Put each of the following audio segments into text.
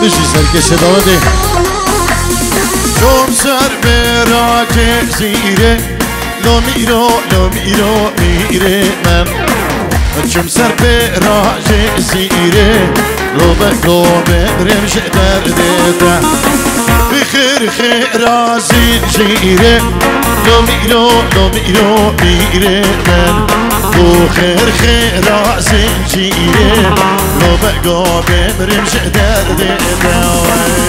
دشی سرکش داده شم سر براک زیره لو میرو میره من شم سر براک زیره لو برمش درده ده بخیر رازی زیره لو میرو میره من بخیر رازی زیره لو برمش درده ده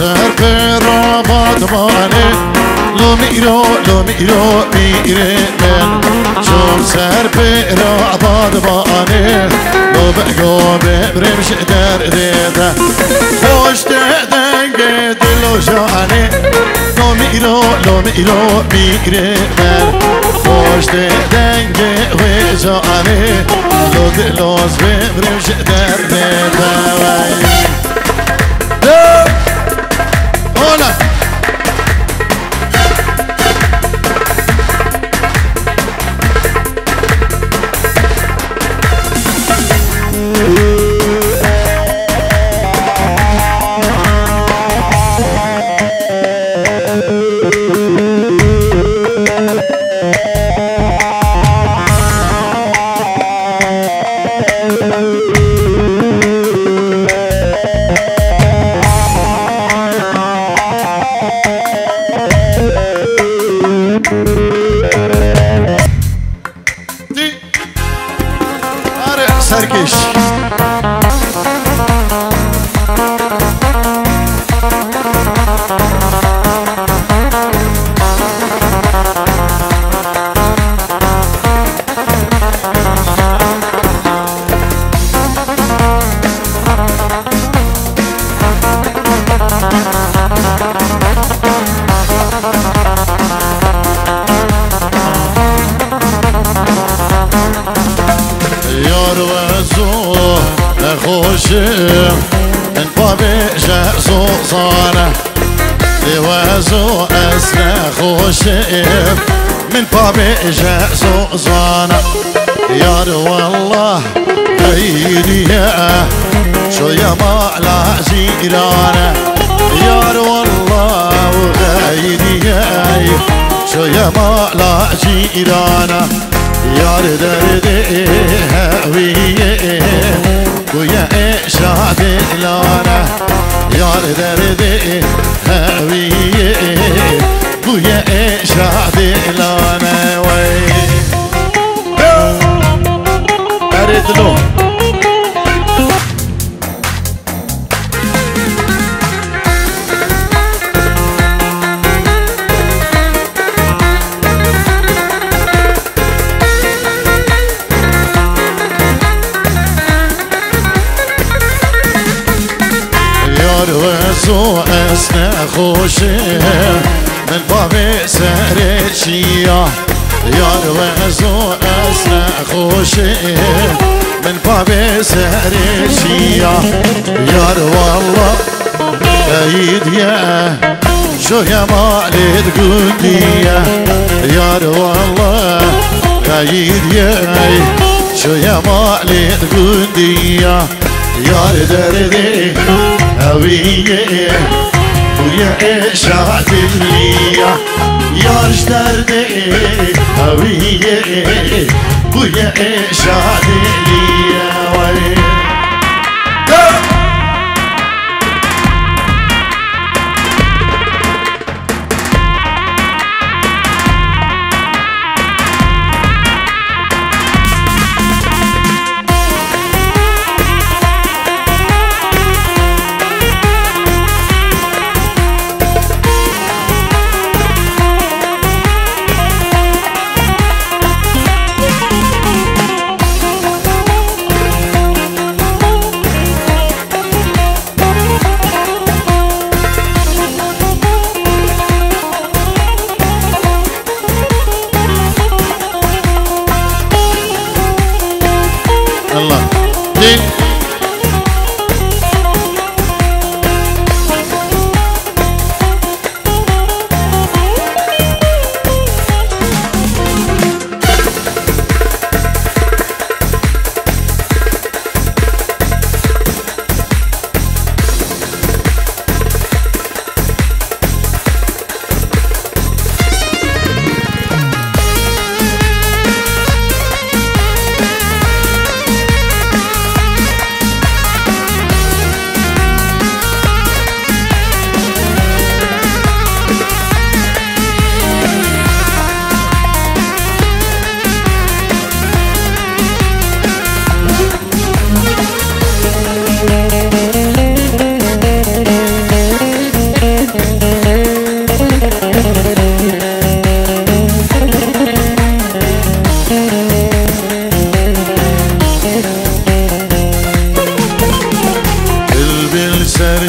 سر پر آبادمانه لو میرو میره من چون سر پر آبادمانه لو بگو ببرمش درده ده خوش دنگ دل و جانه لو میرو میره من خوش دنگ و جانه لو دلوز ببرمش درده ده سرکش من بابجة صوصانة لوازو أسنا خوشير من بابجة صوصانة يا والله غيري شو يا مالا جيرانة يا والله غيري شو يا مالا جيرانة يا دردي هويه ويا إشاد لانا يار دردي هويه ويا إشاد لانا وي أريد له وزو أسنا خوشي من بابي سرشيا يار وزو أسنا خوشي من بابي سرشيا يار والله قايد يا شو يا مالد قندية يار والله قايد يا شو يا مالد قندية يار دردي هويه ويا إشعة الليا يارش دردي هويه ويا إشعة الليا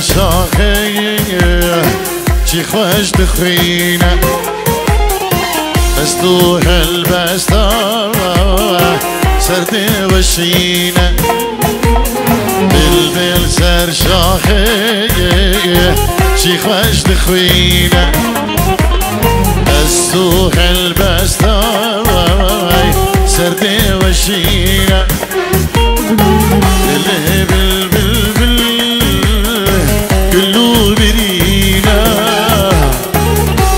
شاخي شي خوش تخوينه بس تو هالبستا سردي وشينه بلبل سر شاخي شي خوش تخوينه بس تو هالبستا سردي وشينه اللي بالبلبل كله برينا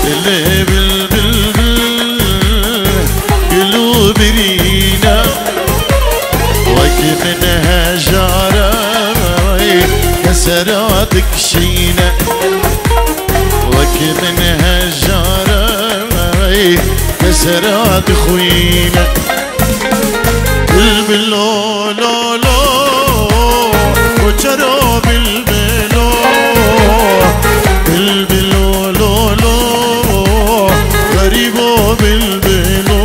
اللي بالبلبل كله برينا وكي منها جارة كسراتك شينا وكي منها جارة كسرات خوينا بالبلو لو لو وجرو بالبلو بالبلو لو لو غريبو بالبلو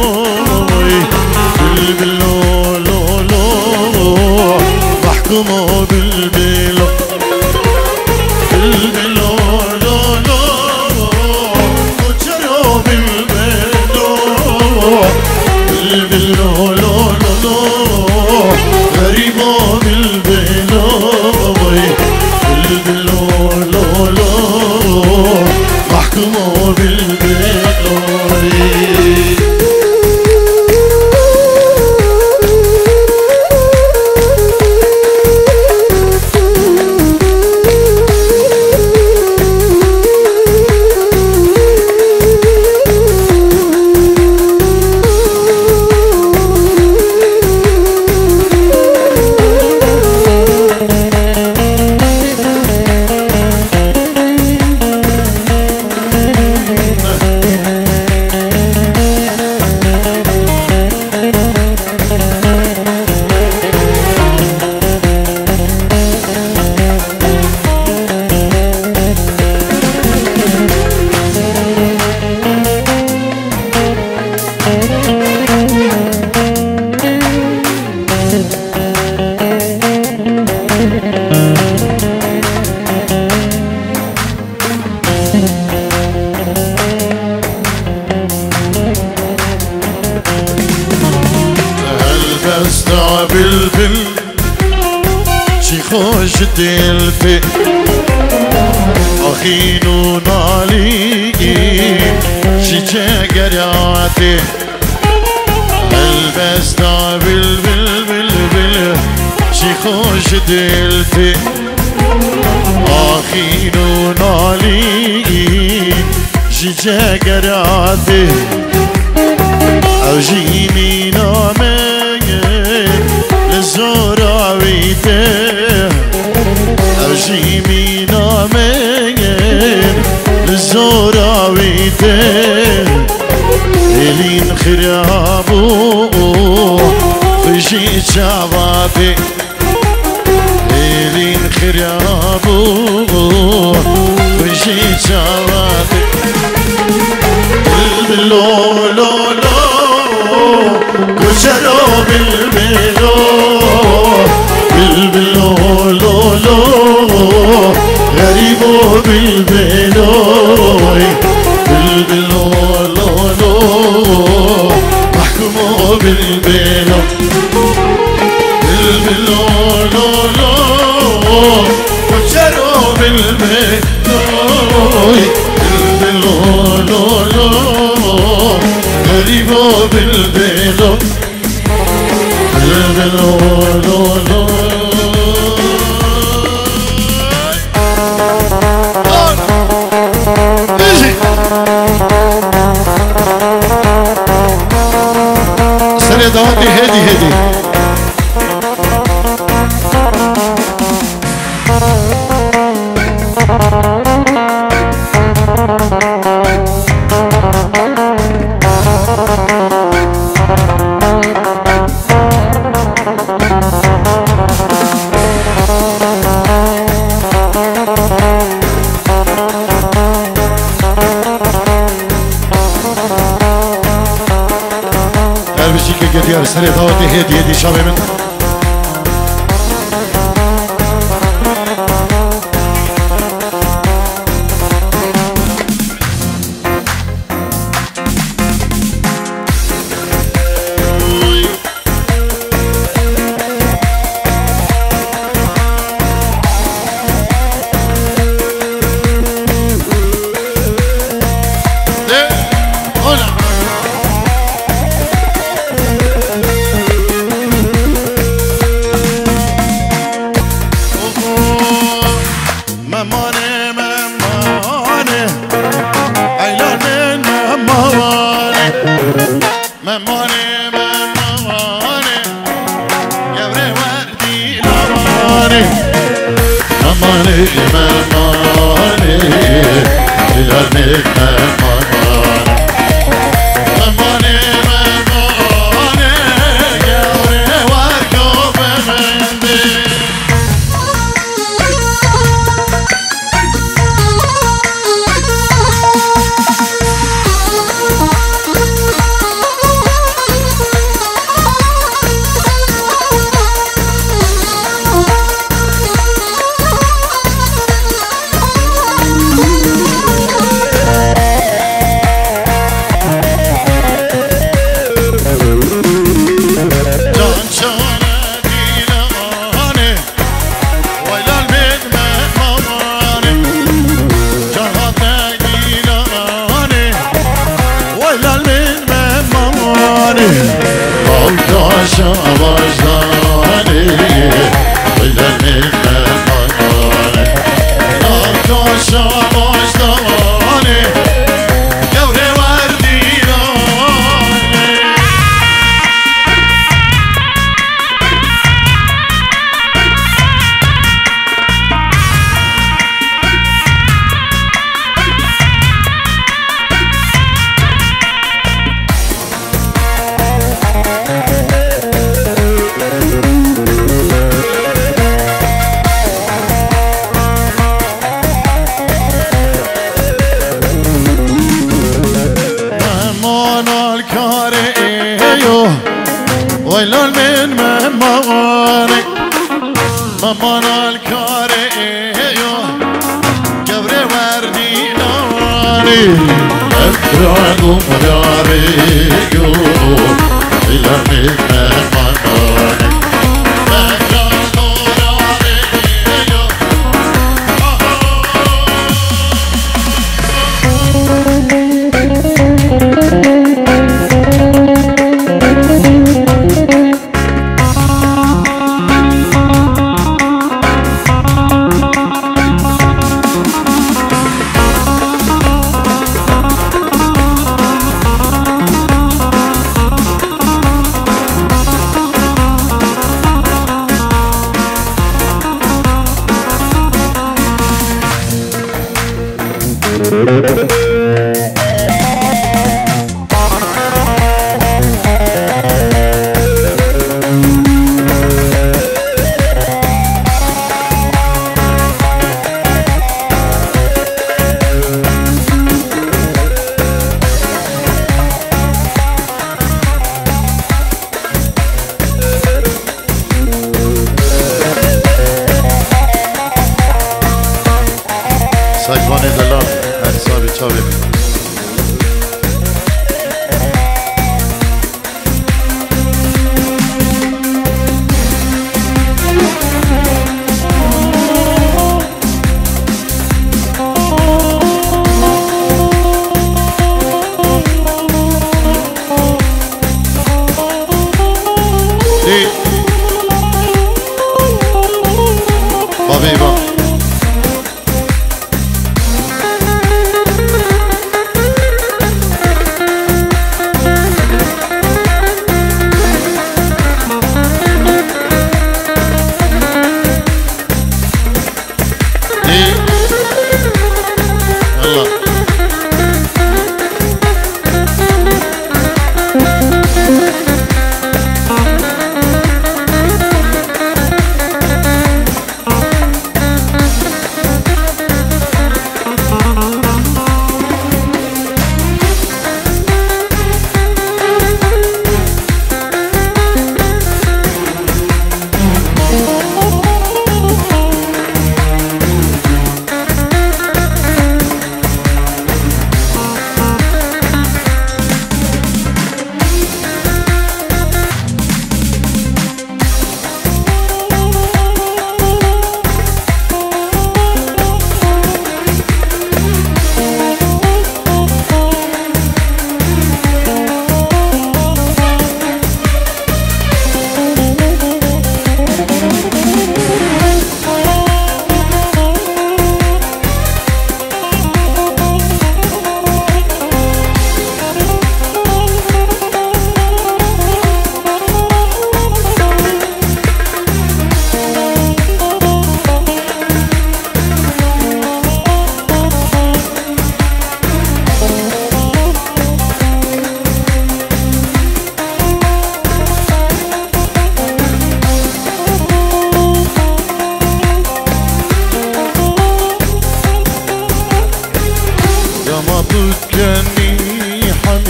بالبلو لو لو محكومو بالبلو بالبلو لو لو وجرو بالبلو بالبلو لو غريبو بالبلو بالبلو لو لو محكومو بالبلو بالبل شي خوش تلفي أخينو نالي شي جاقراتي البستا بالبل بالبل شي خوش تلفي أخينو نالي شي جاقراتي أو جيني نامي زوراويته أرجيمي نامين زوراويته إلين خرابو فجي شعبابي إلين خرابو فجي شعبابي بالبلو لو لو كجرو بالبلو بالبلو لو لو غريبو بالبلو بالبلو لو لو محكومو بالبلو بالبلو لو لو كجرو بالبلو بالبلو لو لو غريبو بالبلو بالبلو لو لو سريع دواتي هدي ديار سريع دواتي هدي شابي من ممانه ممانه ایلان من ممانه ممانه ممانه گوره وردی لمانه ممانه ممانه ایلان من ممانه ممانه ممانه گوره ورگو بمنده شاباشدانه ویلن ممانه آقا شاباشدانه گوره وردیرانه ويلون من مماني ممانا الكار ايو قبر وردي ناري افرعكم داريو ويلون من مماني افرعكم داريو ساجوان دلال حسابی چاوی بابی با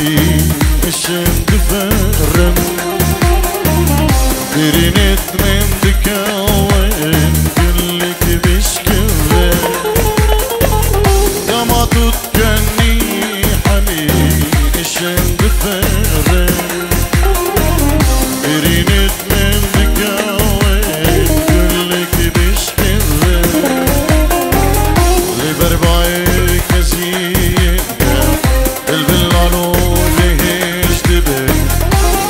الشم دفرم برينت من دكاوين قلك بشكوه دما تتكني حمي الشم دفرم برينت من دكاوين قلك بشكوه لبرباي كزيه البلالو لهش دبي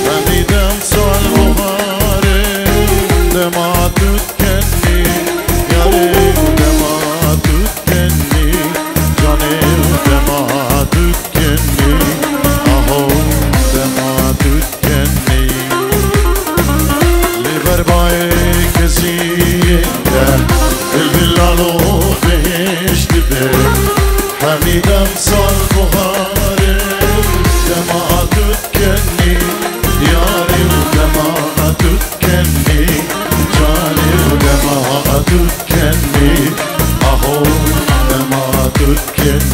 حميدم صال بخاري دما تتكني يا ريت دما تتكني جاني دما تتكني اهو دما تتكني لبرباي كزيه البلالو لهش دبي حميدم صال بخاري دما تتكني ياري ودما تتكني جاني ودما تتكني اهو دما تتكني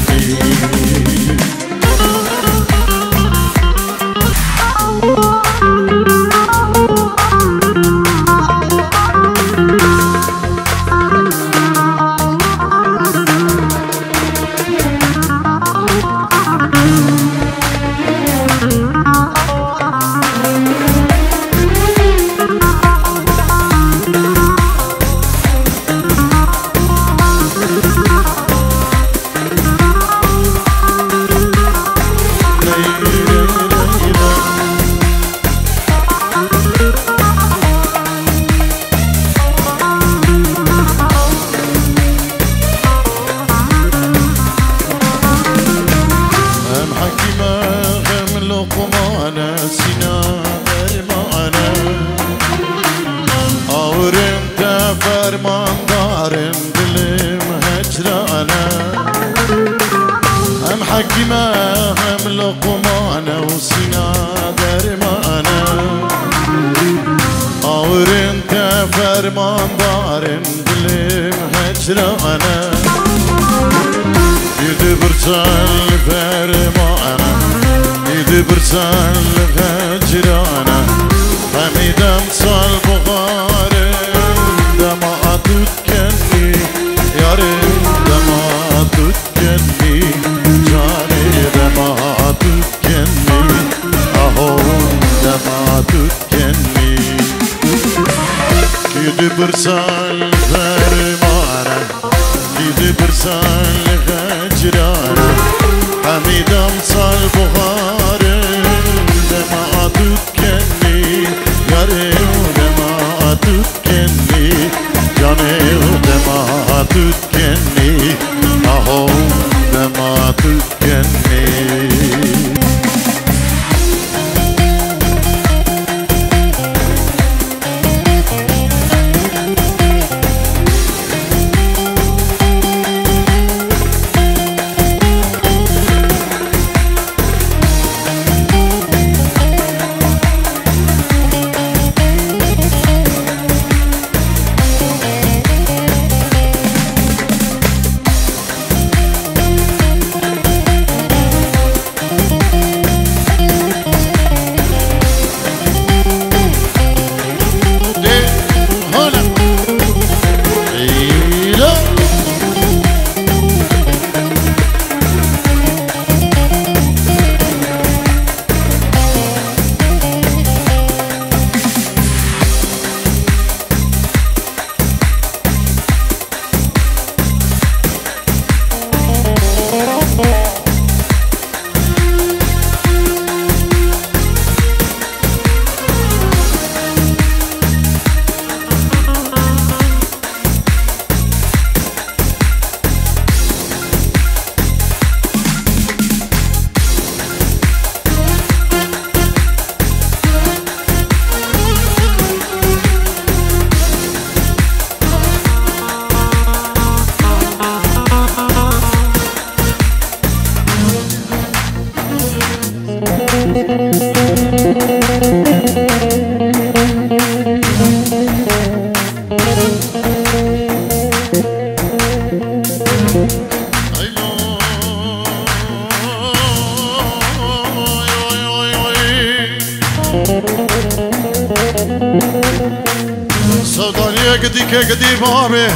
سودانية قدي بابي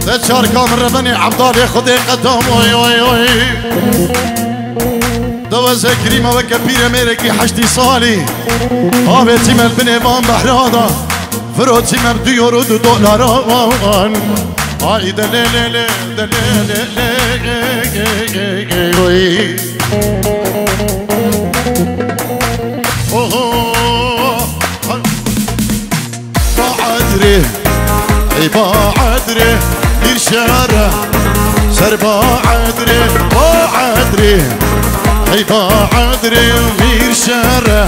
ذا شاركة من ربني عبدالي خدي قدام وي وي وي دوازة كريمة وكبيرة ميركي حشتي صالي آبي تيمم بنيوان بحرادا فرو تيمم $2 $2 آي دليلي دليلي بعدري اي بعدري دير شارع سر بعدري اي بعدري دير شارع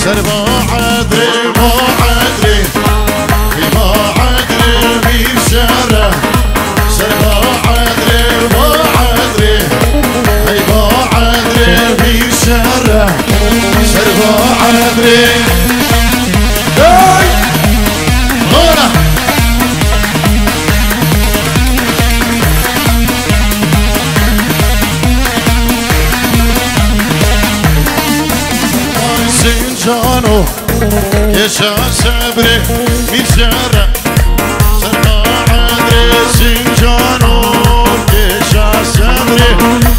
سر بعدري اي بعدري دير شارع سر بعدري اي بعدري دير شارع سر بعدري جانو يشا صبري من شارع سرما عدري سنجانو يشا صبري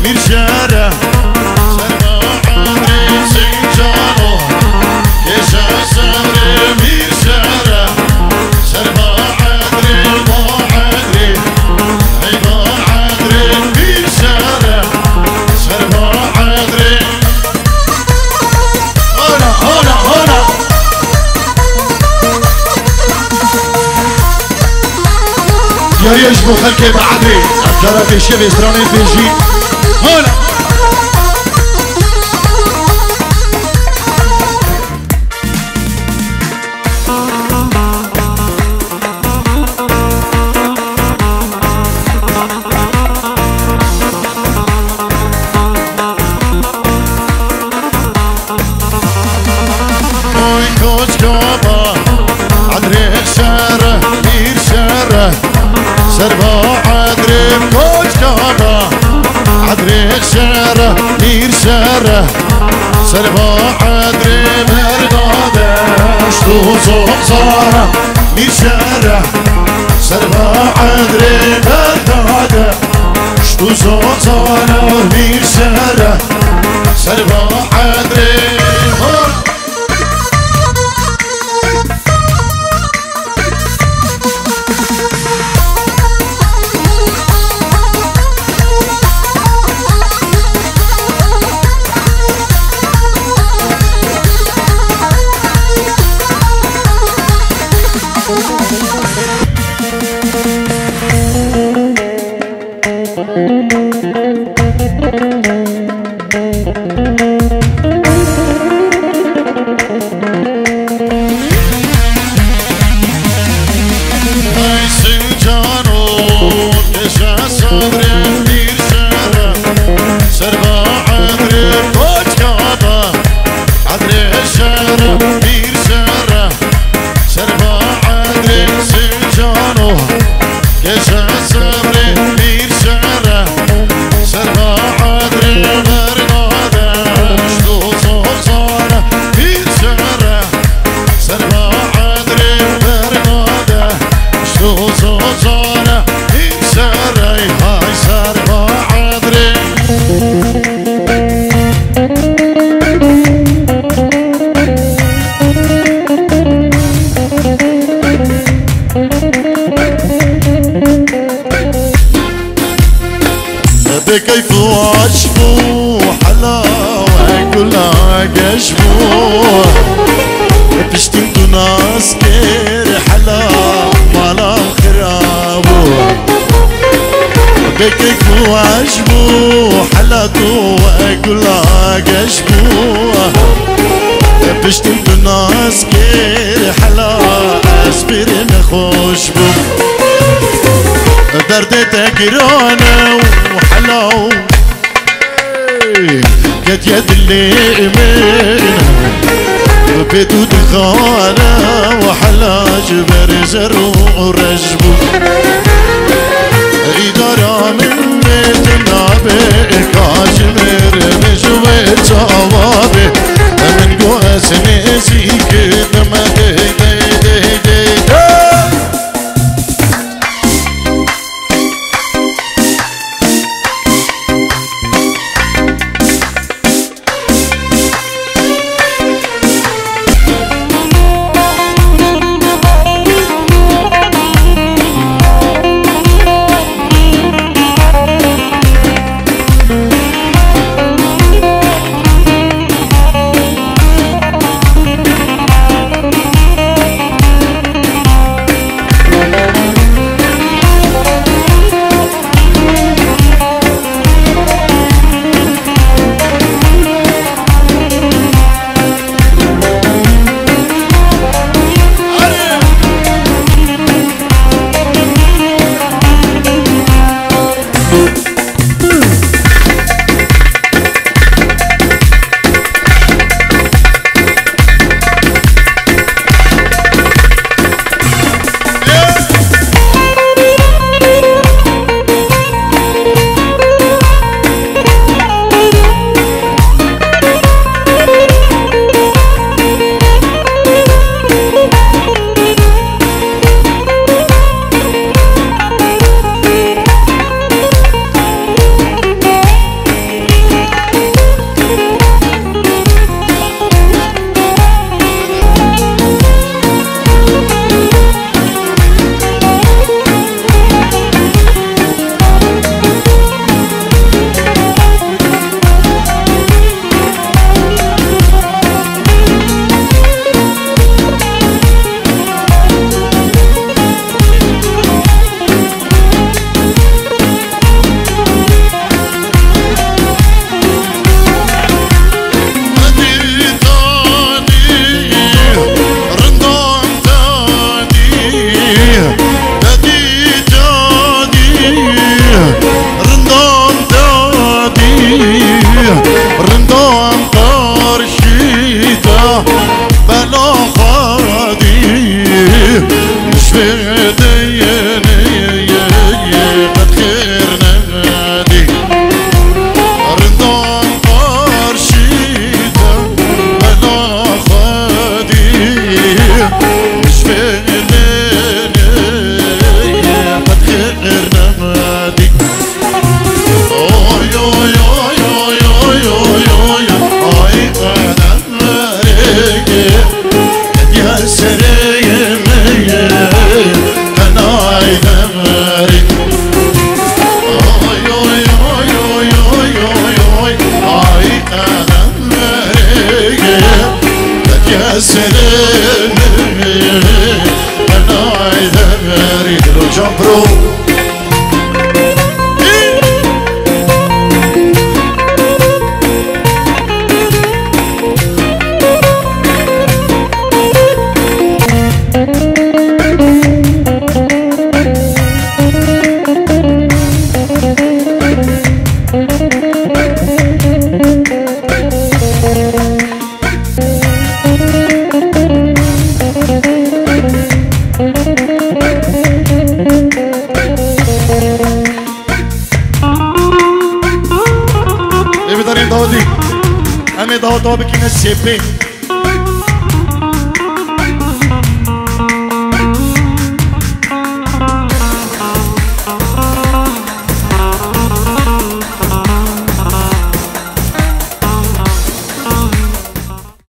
من شارع سرما عدري سنجانو يشا صبري من شارع سرما عدري ما عدري اي ما عدري من شارع سرما عدري يا يجبو خلقي بعدري أبجرى في شبه سراني بيجي هلا اوي كوش كوبا عدري شارة مير شارة سربا عدري كوش كوبا عدري شارة مير شارة سربا عدري مردادة شتو زوزارة مير شارة سربا عدري مردادة شتو زوزارة مير شارة سربا عدري بكيف وعشبو حلاوة كلها قشبو بشتمتو ناس كير حلا مالا خرابو بكيف وعشبو حلاتو كلها قشبو بشتمتو ناس كير حلا أصبر نخوشبو درد تقرانه وحلاو قد يد اللي منها بيتو دخانه وحلا جبر زرو ورجبو إدارة من بيتنا بكاشمر نجوة صوابي من قوس نسيك نمده بهرادا بکینه سپه